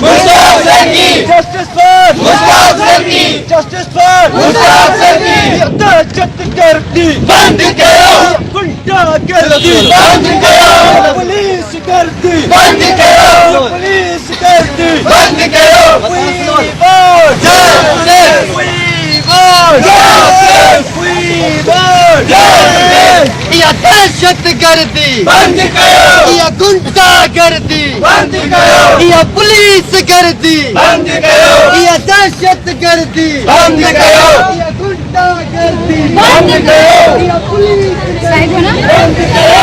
Mushtaq Saiki, justice for Mushtaq Saiki, justice for Mushtaq Saiki, दहशत गर्दी बंद करो, गुंडा गर्दी बंद करो, पुलिस गर्दी बंद करो, पुलिस गर्दी बंद करो, We want justice, We want justice, We want justice, या दहशत गर्दी बंद करो, या गुंडा गर्दी बंद करो, या पुलिस गर्दी बंद करो, या दहशत गर्दी बंद करो, या गुंडा गर्दी बंद करो, या पुलिस बंद करो।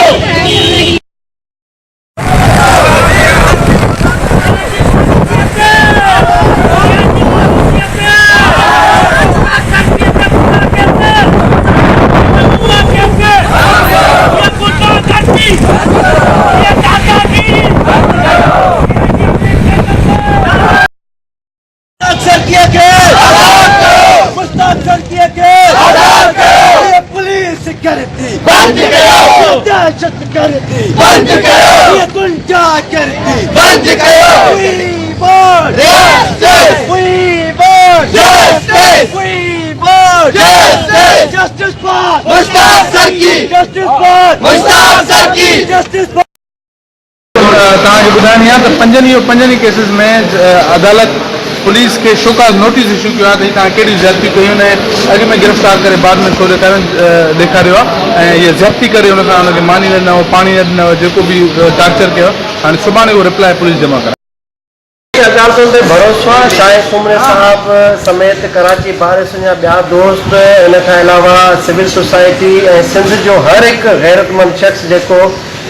पुलिस गर्दी बंद करो, दहशत गर्दी बंद करो, ये गुंडा गर्दी बंद करो, We want justice, We want justice, We want justice, Justice for Mushtaq सैकी, Justice for Mushtaq सैकी। Justice for तव्हांखे ॿुधाइणी आहे त पंजनि केसिस में अदालत पुलिस खे शोकाज़ नोटिस इशू कयो आहे त तव्हां कहिड़ी ज़्यादती कयूं आहिनि ऐं अॻु में गिरफ़्तार करे बाद में थोरे कारण ॾेखारियो आहे ऐं हीअ ज़्यादती करे हुनखां हुनखे मानी न ॾिनो पाणी न ॾिनो जेको बि टार्चर कयो हाणे सुभाणे उहो रिप्लाई पुलिस जमा करे अदालतों पे भरोसो आहे शाहिद सुमरे साहब समेत कराची बार जा ॿिया दोस्त इन खां अलावा सिविल सोसाइटी ऐं सिंध जो हर हिकु गैरतमंद शख़्स जेको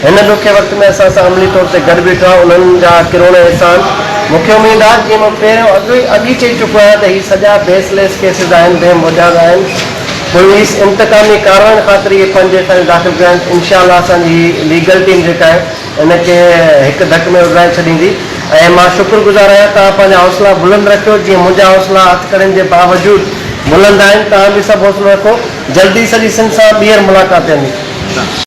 हिन ॾुखे वक़्त में असां सां अमली तौर ते गॾु बीठो आहे उन्हनि जा किरोड़ एहसान मूंखे उमेद आहे जीअं मां पहिरियों अॻु ई चई चुको आहियां त हीअ सॼा बेसलेस केसिस आहिनि बेमुजाद आहिनि पुलिस इंतकामी कार्रवाई ख़ातिर इहे पंज ताईं दाख़िल कया आहिनि इंशाअल्लाह असांजी लीगल टीम जेका आहे इनखे हिकु धक में उॾाए छॾींदी ऐं मां शुक्रगुज़ार आहियां तव्हां पंहिंजा हौसला बुलंद रखियो जीअं मुंहिंजा हौसला हथकड़ियुनि जे बावजूदि बुलंद आहिनि तव्हां बि सभु हौसलो रखो जल्दी सॼी सिंध सां ॿीहर मुलाक़ात थींदी।